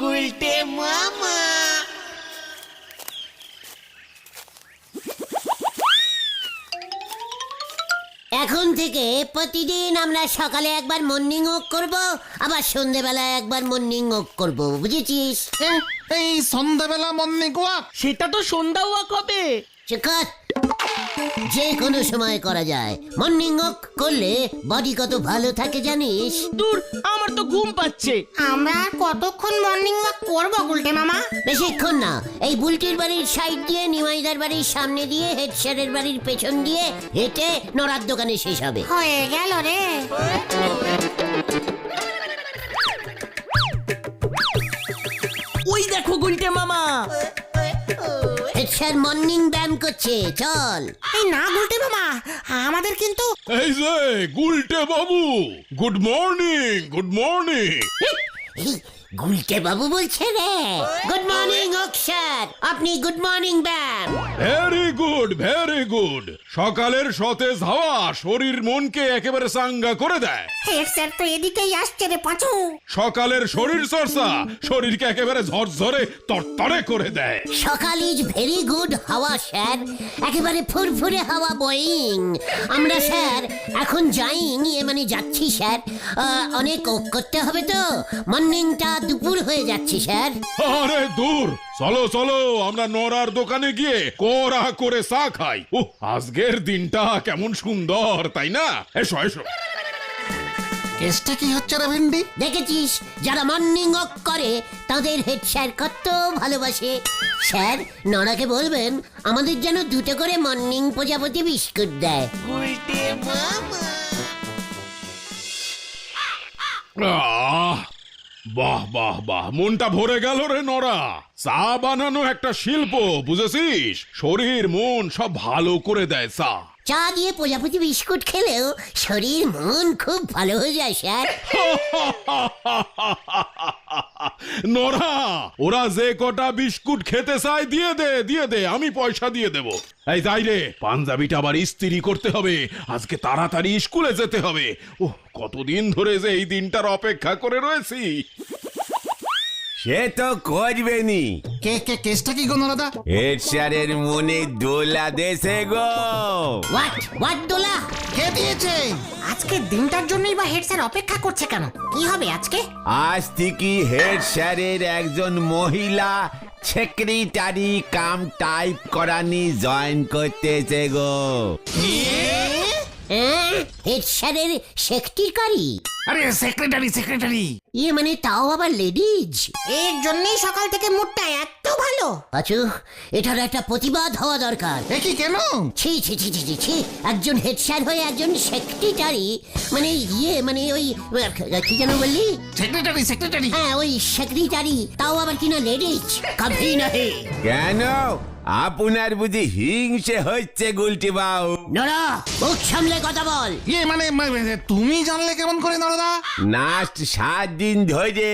গুলটে মামা। এখন থেকে প্রতিদিন আমরা সকালে একবার মর্নিং ওয়াক করব, আবার সন্ধেবেলায় একবার মর্নিং ওয়াক করব, বুঝেছিস? এই সন্ধ্যাবেলা মর্নিং ওয়াক? সেটা তো সন্ধ্যা ওয়াক হবে। চেকার যে কোনো সময় করা যায়। মর্নিং ওয়াক করলে বডি কত ভালো থাকে জানিস? দূর, আমার তো ঘুম পাচ্ছে। আমরা আর কতক্ষণ মর্নিং ওয়াক করবো গুলটে মামা? বেশিক্ষণ না। এই বুলটির বাড়ির সাইড দিয়ে, নিমাইদার বাড়ির সামনে দিয়ে, হেড স্যারের বাড়ির পেছন দিয়ে হেঁটে নড়ার দোকানে শেষ হবে। হয়ে গেল রে। ওই দেখো গুলটে মামা, হেড স্যার মর্নিং ব্যায়াম করছে, চল। এই না গুলটে মামা, আমাদের কিন্তু এই যে গুলটে বাবু, গুড মর্নিং, গুড মর্নিং। এই গুলটে বাবু বলছে রে। গুড মর্নিং ওক স্যার, আপনি গুড মর্নিং ব্যায়াম। Very good, very good. সকালের সতেজ হাওয়া শরীর মনকে একেবারে চাঙ্গা করে দেয়। হেড স্যার তো এদিকেই আসছে রে পাঁচু। সকালের শরীর চর্চা শরীরকে একেবারে ঝরঝরে তরতরে করে দেয়। সকাল ইজ ভেরি গুড হাওয়া স্যার, একেবারে ফুরফুরে হাওয়া বইং। আমরা স্যার এখন যাইং, মানে যাচ্ছি স্যার। অনেক ওক করতে হবে তো, মর্নিংটা দুপুর হয়ে যাচ্ছে স্যার। আরে দূর, চলো চলো আমরা নরার দোকানে গিয়ে কোরা করে চা খাই। ও আজকের দিনটা কেমন সুন্দর, তাই না? এসো এসো। কেসটা কি হচ্ছে রে ভেন্ডি? দেখেছিস, যারা মর্নিং ওয়াক করে তাদের হেড স্যার কত ভালোবাসে। স্যার নরাকে বলবেন আমাদের যেন দুটো করে মর্নিং প্রজাপতি বিস্কুট দেয়। গুলটে মামা। আহ, বাহ বাহ বাহ, মনটা ভরে গেল রে নরা। চা বানানো একটা শিল্প, বুঝেছিস? শরীর মন সব ভালো করে দেয় চা। চা দিয়ে প্রজাপতি বিস্কুট খেলেও শরীর মন খুব ভালো হয়ে যায় স্যার। নরা, ওরা যে কটা বিস্কুট খেতে চায় দিয়ে দে, দিয়ে দে, আমি পয়সা দিয়ে দেব। এই তাই রে, পাঞ্জাবিটা আবার ইস্ত্রি করতে হবে, আজকে তাড়াতাড়ি স্কুলে যেতে হবে। ওহ, কতদিন ধরে যে এই দিনটার অপেক্ষা করে রয়েছি। সে তো করবেনি। কেসটা কি গো নরদা? হেড স্যারের মনে দোলা দেশে গো। হোয়াট দোলা? কে দিয়েছে? আজকের দিনটার জন্যই বা হেড স্যার অপেক্ষা করছে কেন? কি হবে আজকে? আজ থেকে হেড স্যারের একজন মহিলা সেক্রেটারি কাম টাইপ করানি জয়েন করতেছে গো। হেড স্যারের সেক্রেটারি? আরে সেক্রেটারি। ইয়ে মানে তাও আবার লেডিজ? এর জন্যই সকাল থেকে মুডটা এত ভালো। আচ্ছা, এটার একটা প্রতিবাদ হওয়া দরকার। কি কেন? ছি ছি ছি ছি ছি ছি, একজন হেড স্যার হয়ে একজন সেক্রেটারি, মানে মানে ওই কি যেন বললি? সেক্রেটারি। হ্যাঁ, ওই সেক্রেটারি, তাও আবার কিনা লেডিজ। কভি নাহি। কেন আপনার বুঝি হিংসে হচ্ছে গুলটি বাবু? নরা, মুখ সামলে কথা বল। ইয়ে মানে তুমি জানলে কেমন করে নরদা? লাস্ট 7 দিন ধরে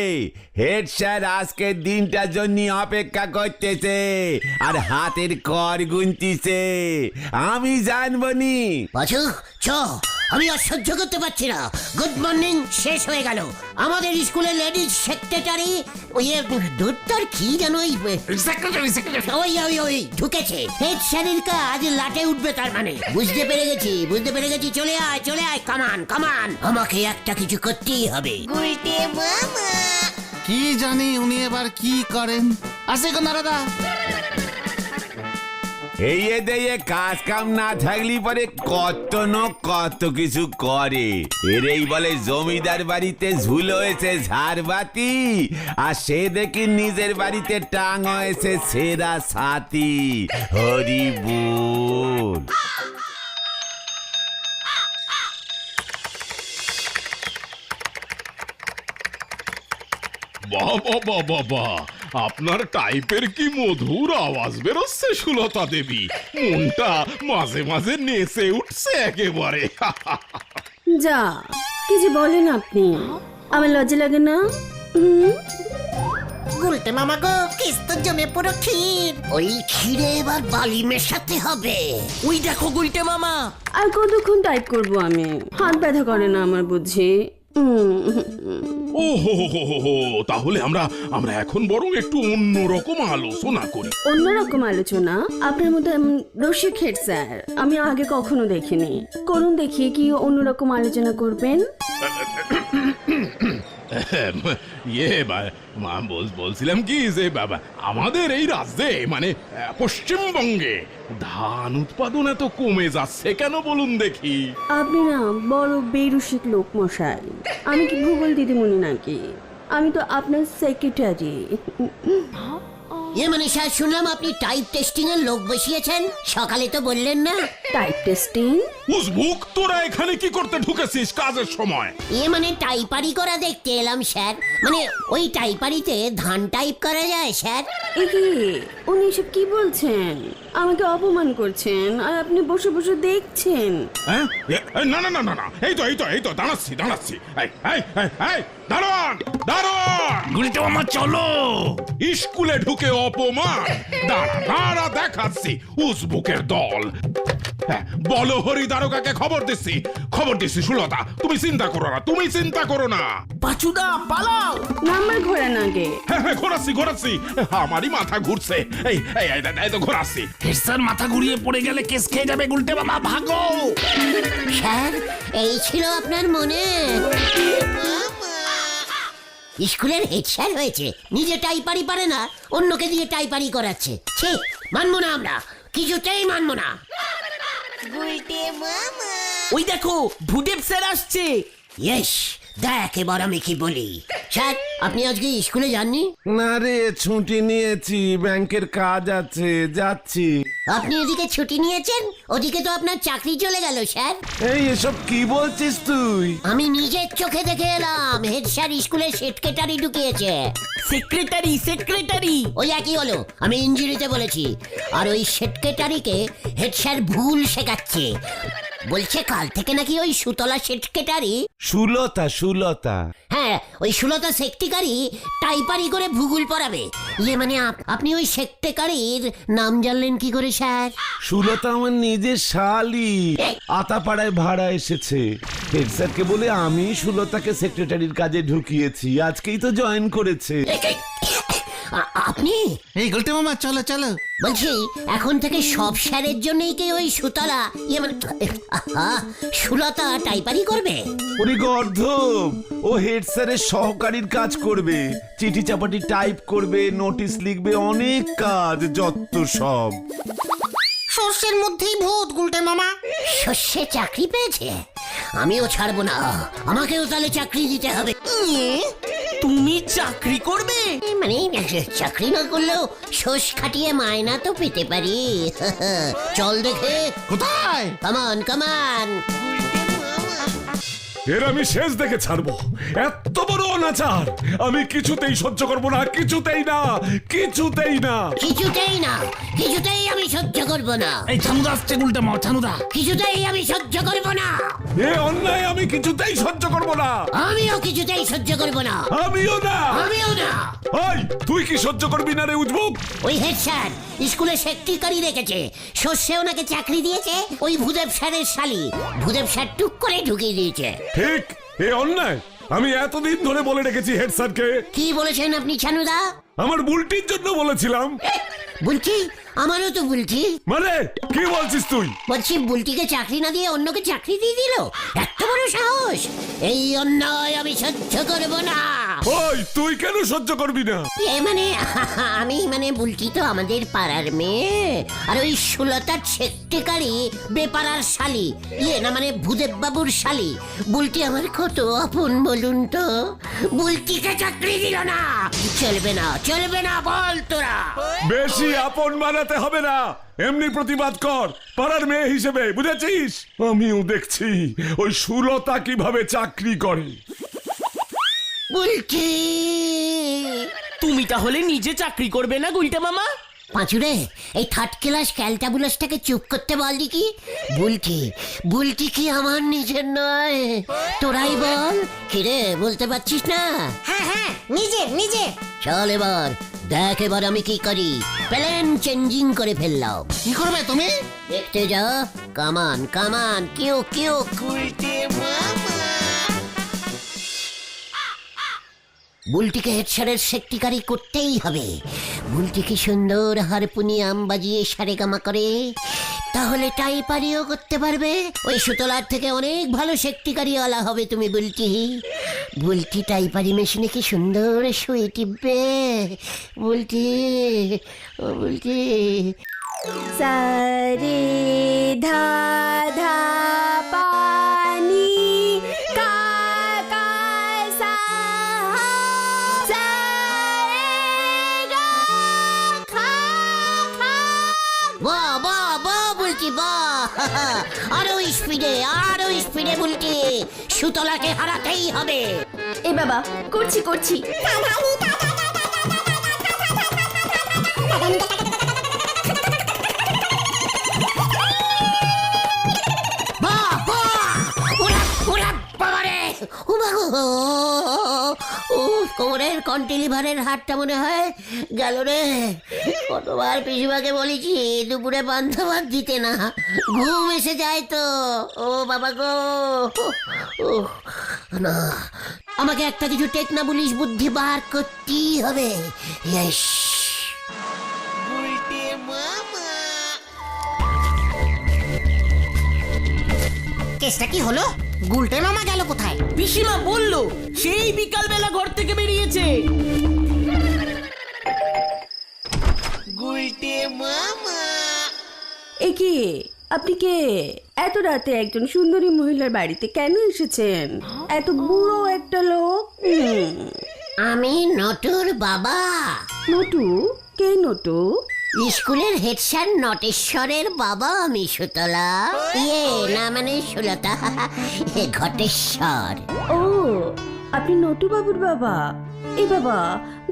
হেড স্যার আজকের দিনটার জন্য অপেক্ষা করতেছে আর হাতের কর গুনতিছে। আমি জানবো নি। পাচু চ, আমি আর সহ্য করতে পারছি না। গুড মর্নিং শেষ হয়ে গেল, আমাদের স্কুলে লেডিজ সেক্রেটারি ওই দুধটার কি যেন সেক্রেটারি। ওই ওই ওই ঢুকেছে। হেড স্যারের কাজ লাটে উঠবে তার মানে। বুঝতে পেরে গেছি। চলে আয়, কামান। আমাকে একটা কিছু করতেই হবে। গুলটে মামা। কি জানি উনি এবার কি করেন। আসে গো নরদা। এই দিয়ে কাজ কাম না থাকলে পরে কত কিছু করে। এরই বলে জমিদার বাড়িতে ঝুল হয়েছে ঝাড়বাতি, আর সে দেখি নিজের বাড়িতে টাং হয়েছে সেরা ছাতি। হরি বল। বাবা বাবা, আপনার টাইপের কি মধুর আওয়াজ বেরোচ্ছে সুলতা দেবী। মনটা মাঝে মাঝে নেচে উঠছে একেবারে। যা কি যে বলেন আপনি, আমার লজ্জা লাগে না? গুলটে মামা গো, কিস্ত জমে পুরো ক্ষীর। ওই ক্ষীরে এবার বালি মেশাতে হবে। ওই দেখো গুলটে মামা। আর কতক্ষণ টাইপ করব আমি? হাত ব্যথা করে না আমার বুঝি? ও হো, তাহলে আমরা এখন বরং একটু অন্যরকম আলোচনা করি। অন্যরকম আলোচনা আপনার মধ্যে রসিক হেড স্যার আমি আগে কখনো দেখিনি। করুন দেখি কি অন্যরকম আলোচনা করবেন। বলছিলাম কি যে বাবা আমাদের এই রাজ্যে মানে পশ্চিমবঙ্গে ধান উৎপাদন এত কমে যাচ্ছে কেন বলুন দেখি? আপনি না বড় বেরসিক লোক মশাই। আমি কি ভূগোল দিদিমণি নাকি? আমি তো আপনার সেক্রেটারি। মানে স্যার শুনলাম আপনি টাইপ টেস্টিং এর লোক বসিয়েছেন, সকালে তো বললেন না? Type testing? উজবুক তোরা এখানে কি করতে ঢুকেছিস কাজের সময়? মানে টাইপারি করা দেখতে এলাম স্যার। মানে ওই টাইপারিতে ধান টাইপ করা যায় স্যার। এ কি উনি এসব কি বলছেন? আমাকে অপমান করছেন আর আপনি বসে বসে দেখছেন। হ্যাঁ না না না না না এই তো দাঁড়াচ্ছি দাঁড়ান গুলটে মামা চলো। স্কুলে ঢুকে অপমান, দাঁড়া দেখাচ্ছি উজবুকের দল। হ্যাঁ, বলো হরি দারোগাকে খবর দিচ্ছি সুলতা, তুমি চিন্তা করো না। পাচুদা পালাও। নাম্বার ঘোরান আগে। হ্যাঁ ঘোরাচ্ছি আমারই মাথা ঘুরছে। এই তো ঘোরাচ্ছি। হেড মাথা ঘুরিয়ে পড়ে গেলে কেস খেয়ে যাবে গুলটে মামা, ভাগো। স্যার এই ছিল আপনার মনে? স্কুলের হেড স্যার হয়েছে, নিজে টাইপারি পারে না, অন্যকে দিয়ে টাইপারি করাচ্ছে। ঠিক মানবো না, আমরা কিছুতেই মানবো না। ওই দেখো ভূদেব স্যার আসছে। ইয়েস, দেখ এবার আমি কি বলি। স্যার আপনি আজকে স্কুলে যাননি? না রে, ছুটি নিয়েছি, ব্যাংকের কাজ আছে, যাচ্ছি। আপনি এদিকে ছুটি নিয়েছেন, ওদিকে তো আপনার চাকরি চলে গেল স্যার। এই এসব কি বলছিস তুই? আমি নিজের চোখে দেখে এলাম, হেড স্যার স্কুলে সেক্রেটারি ঢুকিয়েছে। সেক্রেটারি ওই একই হলো, আমি ইঞ্জিনিতে বলেছি। আর ওই সেক্রেটারিকে হেড স্যার ভুল শেখাচ্ছে। বলছে কাল থেকে নাকি ওই সুতলা সেক্রেটারি, সুলতা হ্যাঁ ওই সুলতা সেক্রেটারি টাইপারি করে ভূগোল পড়াবে। মানে আপনি ওই সেক্রেটারির নাম জানলেন কি করে স্যার? সুলতা আমার নিজের শালি, আতাপাড়ায় ভাড়া এসেছে। হেড স্যারকে বলে আমি সুলতাকে সেক্রেটারির কাজে ঢুকিয়েছি, আজকেই তো জয়েন করেছে। আপনি? এই গুলটে মামা চলো চলো। বলছি এখন থেকে সব স্যারের জন্যই কি ওই সুতলা মানে সুলতা টাইপারি করবে? ওরে গর্ধব, ও হেড স্যারের সহকারীর কাজ করবে, চিঠি চাপাটি টাইপ করবে, নোটিশ লিখবে, অনেক কাজ, যত সব। সর্ষের মধ্যেই ভূত গুলটে মামা। শস্যে চাকরি পেয়েছে, আমিও ছাড়বো না, আমাকেও তাহলে চাকরি দিতে হবে। তুমি চাকরি করবে? মানে চাকরি না করলেও শোষ খাটিয়ে মায়না তো পেতে পারি। চল দেখে। কোথায়? কামান। এর আমি শেষ দেখে ছাড়বো, এত বড় অনাচার আমি কিছুতেই সহ্য করবো না, কিছুতেই আমি সহ্য করবো না। এই ছানুদা আসছে গুলটে মামা, ছানুদা। কিছুতেই আমি সহ্য করবো না। এ অন্যায় আমি কিছুতেই সহ্য করবো না। আমিও কিছুতেই সহ্য করবো না। আমিও না। ওই তুই কি সহ্য করবি না রে উজবুক? ওই হেড স্যার স্কুলে সেক্রেটারি রেখেছে, শস্যে ওনাকে চাকরি দিয়েছে ওই ভূদেব স্যারের শালি। ভূদেব স্যার টুক করে ঢুকিয়ে দিয়েছে। ঠিক, এ অন্যায়। আমি এতদিন ধরে বলে রেখেছি হেড স্যারকে। কি বলেছেন আপনি ছানুদা? আমার বুলটির জন্য বলেছিলাম। বুলটি? আমারও তো বুলটি। মানে কি বলছিস তুই? বলছি বুলটিকে চাকরি না দিয়ে অন্যকে চাকরি দিয়ে দিল, এত বড় সাহস! এই অন্যায় আমি সহ্য করব না। ওই তুই কেন সহ্য করবি না? আমি বুলটি তো আমাদের পাড়ার মেয়ে, আর ওই সুলতার সেক্রেটারি বেপাড়ার শালি, ভূদেব বাবুর শালি। বুলটি আমার কত আপন বলুন তো, বুলটিকে চাকরি দিল না। চলবে না বল তোরা। বেশি আপন বানাতে হবে না, এমনি প্রতিবাদ কর পাড়ার মেয়ে হিসেবে, বুঝেছিস? আমিও দেখছি ওই সুলতা কিভাবে চাকরি করে। বুলটি, তুমি তাহলে নিজে চাকরি করবে না গুলটে মামা? পাঁচুরে এই থার্ড ক্লাস ক্যালটাবুলাসটাকে চুপ করতে বল দেখি। বুলটি কি আমার নিজের নয়? তোরাই বল। কিরে বলতে পারছিস না? হ্যাঁ নিজে। চল এবার দেখ আমি কি করি। প্ল্যান চেঞ্জিং করে ফেললাম। কি করবে তুমি? দেখতে যা। কামান কিউ। বুলটিকে হেড স্যারের সেক্রেটারি করতেই হবে। বুলটি কি সুন্দর হারমোনিয়াম বাজিয়ে সারেগামা করে, তাহলে টাইপারিও করতে পারবে। ওই সুতলার থেকে অনেক ভালো সেক্রেটারিওয়ালা হবে তুমি বুলটি। বুলটি টাইপারি মেশিনে কি সুন্দর সুই টিপবে। বুলটি, ও বুলটি। সারে ধা ধা পানি কা কা সা সা রে গা খা খা। বাহ বাহ বাহ বুলটি বাহ, আরো স্পিডে বুলটি, সুতলাকে হারাতেই হবে। এ বাবা, করছি করছি। বাহ বাহ, ওরা ওরা বাবারে, ও বাগো, ও কোমরের কন্টিলিভারের হাড়টা মনে হয় গেল রে। কতবার পিসিমাকে বলেছি দুপুরে পান্তা ভাত দিতে না, ঘুম এসে যায় তো। ও বাবা গো, ও না, আমাকে একটা কিছু টেকনাবুলিশ বুদ্ধি বার করতেই হবে। ইয়েস। কেসটা কি হলো? গুলটে মামা গেল কোথায়? পিসিমা বললো সেই বিকালবেলা ঘর থেকে বেরিয়েছে। এ কি, আপনি কে? এত রাতে একজন সুন্দরী মহিলার বাড়িতে কেন এসেছেন? এত বুড়ো একটা লোক। আমি নটুর বাবা। নটু? কে নটু? স্কুলের হেড স্যার নটেশ্বরের বাবা আমি, সুতলা। ইয়ে না মানে সুলতা, ঘটেশ্বর। ও, আপনি নটু বাবুর বাবা। এ বাবা,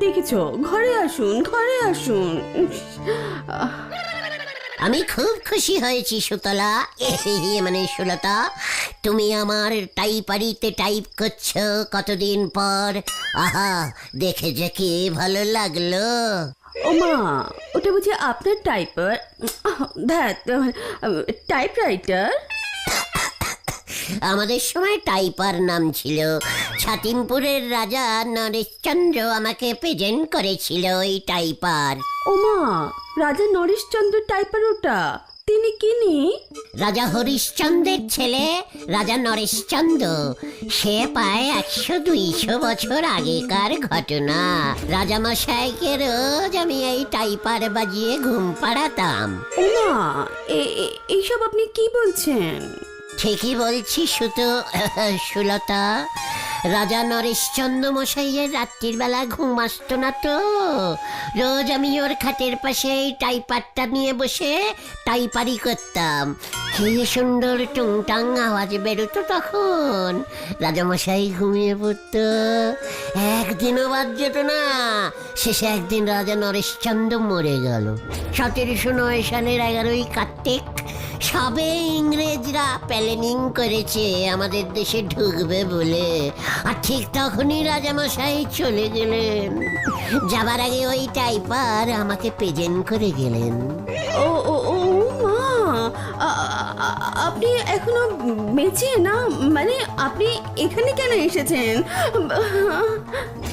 দেখেছো, ঘরে আসুন, ঘরে আসুন। আমি খুব খুশি হয়েছি সুতলা, মানে সুলতা। তুমি আমার টাইপারিতে টাইপ করছো কতদিন পর। আহা, দেখে যে কি ভালো লাগলো। ও মা, ওটা বুঝি আপনার টাইপার? টাইপরাইটার? আমাদের সময় টাইপার নাম ছিল। ছাতিমপুরের রাজা নরেশচন্দ্র আমাকে প্রেজেন্ট করেছিল এই টাইপার। ও মা, রাজা নরেশচন্দ্র টাইপার ওটা? তিনি কিনি? রাজা হরিশ্চন্দ্রের ছেলে রাজা নরেশচন্দ্র। সে প্রায় 100-200 বছর আগেকার ঘটনা। রাজামশাইকে রোজ আমি এই টাইপার বাজিয়ে ঘুম পাড়াতাম। ও মা, এইসব আপনি কি বলছেন? ঠিকই বলছি সুলতা। রাজা নরেশচন্দ্র মশাইয়ের রাত্রির বেলা ঘুম আসতো না তো। রোজ আমি ওর খাটের পাশে এই টাইপারটা নিয়ে বসে টাইপারি করতাম। কি সুন্দর টুংটাং আওয়াজ বেরোতো তখন। রাজামশাই ঘুমিয়ে পড়তো, একদিনও বাদ যেত না। শেষে একদিন রাজা নরেশচন্দ্র মরে গেল। 1709 সালের 11ই কার্তিক। সবে ইংরেজরা প্ল্যানিং করেছে আমাদের দেশে ঢুকবে বলে, আর ঠিক তখনই রাজামশাই চলে গেলেন। যাবার আগে ওই টাইপার আমাকে প্রেজেন্ট করে গেলেন। ও ও ও মা, আপনি এখনো বেঁচে না? মানে আপনি এখানে কেন এসেছেন?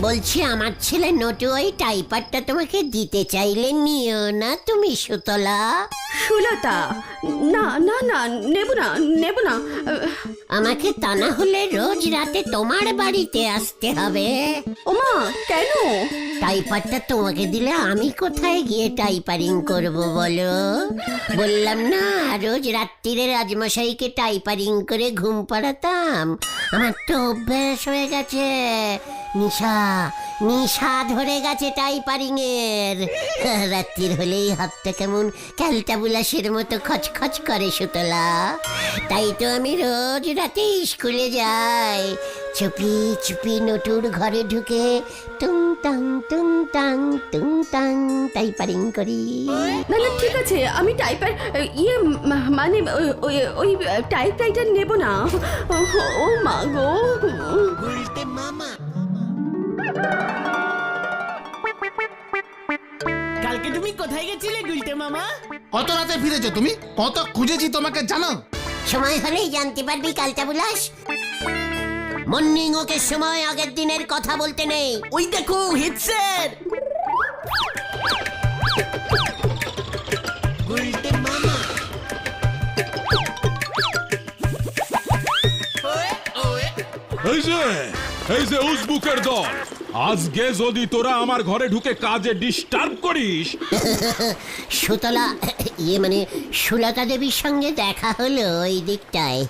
বলছি আমার ছেলে নটু ওই টাইপারটা তোমাকে দিতে চাইলে নিও না তুমি সুতলা। সুলতা, না না না, নেব না, নেব না। আমাকে তা না হলে রোজ রাতে তোমার বাড়িতে আসতে হবে। ওমা, কেন? টাইপারটা তোমাকে দিলে আমি কোথায় গিয়ে টাইপারিং করব বলো? বললাম না, রোজ রাত্রিরে রাজমশাইকে টাইপারিং করে ঘুম পাড়াতাম। আমার তো অভ্যাস হয়ে গেছে। নিশা ধরে গেছে টাইপারিং এর। রাত্রির হলেই হাতটা কেমন ক্যালটাবুলাসের মতো খচখচ করে সুতলা। তাই তো আমি রোজ রাতে স্কুলে যাই। চুপি চুপি নটুর ঘরে ঢুকে টুংটাং টুংটাং টুংটাং টাইপারিং করি। না না, ঠিক আছে, আমি টাইপার মানে ওই টাইপরাইটার নেব না। ও মা গো। কালকে তুমি কোথায় গেছিলে গুলটে মামা? কত রাতে ফিরেছো তুমি? কত খুঁজেছি তোমাকে জানো? সময় হলেই জানতে পারবি কালটাবুলাস। মর্নিং ওয়াকের সময় আগের দিনের কথা বলতে নেই। ওই দেখো হেড স্যার। এই যে উজবুকের দল, আজকে যদি তোরা আমার ঘরে ঢুকে কাজে ডিস্টার্ব করিস। সুতলা মানে সুলতা দেবীর সঙ্গে দেখা হলো ওই দিকটায়।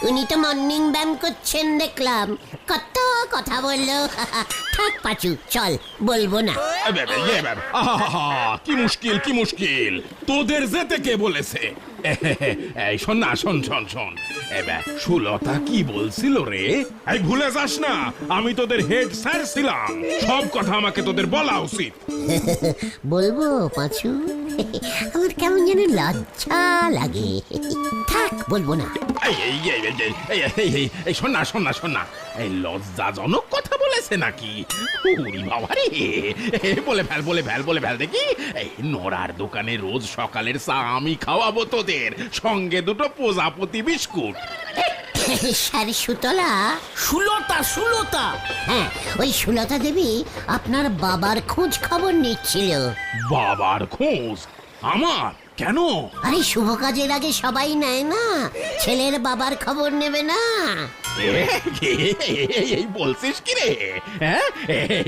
উনি তো মর্নিং ব্যায়াম করছেন দেখলাম, কত কথা বললো। থাক পাচু, চল, বলবো না। আহা, কি মুশকিল কি মুশকিল, তোদের যেতে কে বলেছে? এই শোন না, শোন শোন শোন, সুলতা কি বলছিল রে? এই ভুলে যাস না, আমি তোদের হেড স্যার ছিলাম, সব কথা আমাকে তোদের বলা উচিত। বলবো পাঁচু, আমার কেমন যেন লজ্জা লাগে। থাক, বলবো না। এই শোন না শোন না শোন না, এই লজ্জাজনক কথা বলেছে নাকি? ওরে বাবা রে, বলে ফেল বলে ফেল বলে ফেল দেখি। এই নোরার দোকানে রোজ সকালের চা আমি খাওয়াবো তোদের, সঙ্গে দুটো প্রজাপতি বিস্কুট। স্যার সুতলা, সুলতা সুলতা। হ্যাঁ, ওই সুলতা দেবী আপনার বাবার খোঁজ খবর নিচ্ছিল। বাবার খোঁজ? আমার? কেন? আরে শুভ কাজের আগে সবাই নেয় না, ছেলের বাবার খবর নেবে না? এই বলছিস কি রে? হ্যাঁ,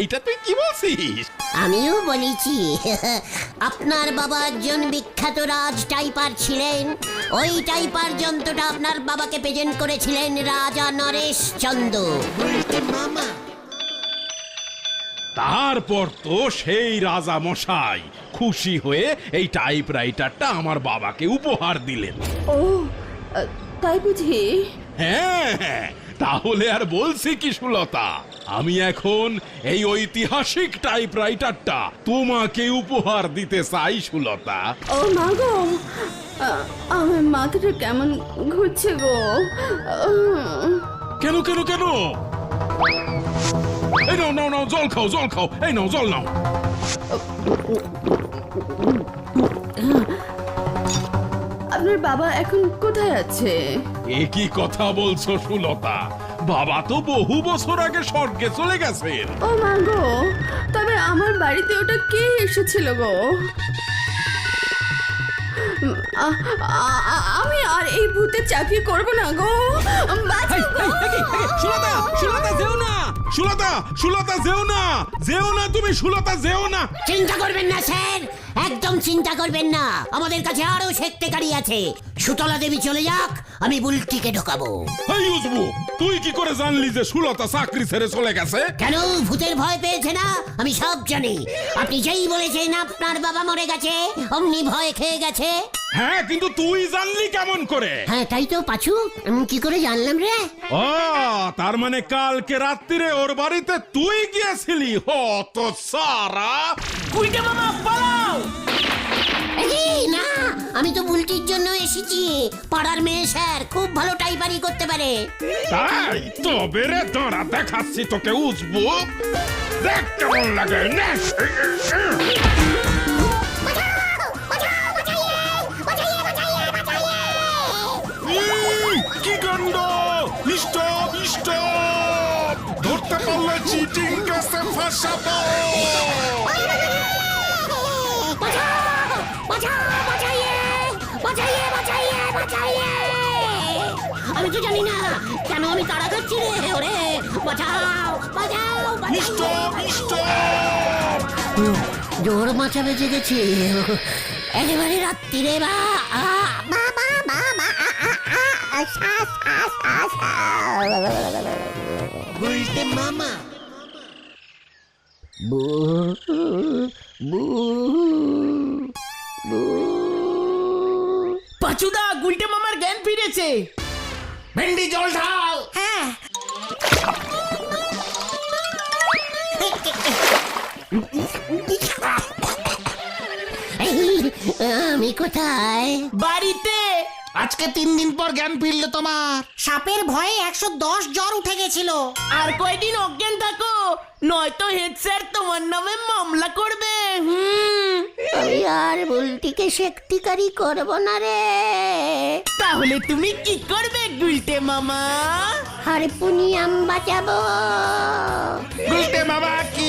এইটা তুই কি বলছিস? আমিও বলেছি। আপনার বাবা একজন বিখ্যাত রাজ টাইপার ছিলেন। ওই টাইপার যন্ত্রটা আপনার বাবাকে প্রেজেন্ট করেছিলেন রাজা নরেশ চন্দ্র। তারপর তো সেই রাজা মশাই খুশি হয়ে এই টাইপরাইটারটা আমার বাবাকে উপহার দিলেন। ও তাই বুঝি? হ্যাঁ, তাহলে আর বলছি কি সুলতা, আমি এখন এই ঐতিহাসিক টাইপরাইটারটা তোমাকে উপহার দিতে চাই সুলতা। ও মা গো, আমার মাথাটা কেমন ঘুরছে গো। কেন কেন কেন? এই নাও নাও নাও, জল খাও জল খাও, এই নাও জল নাও। আপনার বাবা এখন কোথায় আছে? একই কথা বলছো সুলতা, বাবা তো বহু বছর আগে স্বর্গে চলে গেছেন। ও মা গো, তবে আমার বাড়িতে ওটা কে এসেছিল গো? আমি আর এই ভূতের চাকরি করব না গো। বাঁচাও গো। সুলতা সুলতা যেও না, সুলতা সুলতা যেও না, যেও না তুমি, সুলতা যেও না। চিন্তা করবেন না স্যার, একদম চিন্তা করবেন না। আমাদের কাছে আরো সেক্রেটারি আছে। সুতলা দেবী চলে যাক, আমি বুলটিকে ঢোকাবো। এই উজবু, তুই কি করে জানলি যে সুলতা চাকরি ছেড়ে চলে গেছে? কেন, ভূতের ভয় পেয়েছে না? আমি সব জানি। আপনি যেই বলেছেন আপনার বাবা মরে গেছে, অমনি ভয় খেয়ে গেছে। হ্যাঁ, কিন্তু তুই জানলি কেমন করে? হ্যাঁ, তাই তো পাচু, কি করে জানলাম রে? ও, তার মানে কালকে রাত্রিরে ওর বাড়িতে তুই গিয়েছিলি? হত সারা। গুলটে মামা পালাও। এই না, আমি তো বুলটির জন্য এসেছি। পাড়ার মেয়ে স্যার, খুব ভালো টাইপারি করতে পারে। তাই তবে রে, দাঁড়া দেখাচ্ছি তোকে উজবু, দেখ কেমন লাগে। কি কাণ্ড! স্টপ স্টপ, ধরতে পারলে চিটিং কেসে ফাঁসাবো। আমি তো জানি না কেন আমি তাড়া খাচ্ছি রে। ওরে বাঁচাও বাঁচাও স্টপ স্টপ। জোর মাথা বেঁচে গেছে একেবারে রাত্রিরে। পাচুদা, গুলটে মামার জ্ঞান ফিরেছে। ভেন্ডি জল ঢাল। হ্যাঁ, আমি কোথায়? বাড়িতে। আজকে 3 দিন পর জ্ঞান ফিরলো তোমার। সাপের ভয়ে 110 জ্বর উঠে গেছিল। আর কয়দিন অজ্ঞান থাকো, নয়তো হেড স্যার তোমার নামে মামলা করবে। আমি আর বুলটিকে সেক্রেটারি করব না রে। তাহলে তুমি কি করবে গুলটে মামা? হারপুনিয়াম বাঁচাবো। গুলটে মামা কি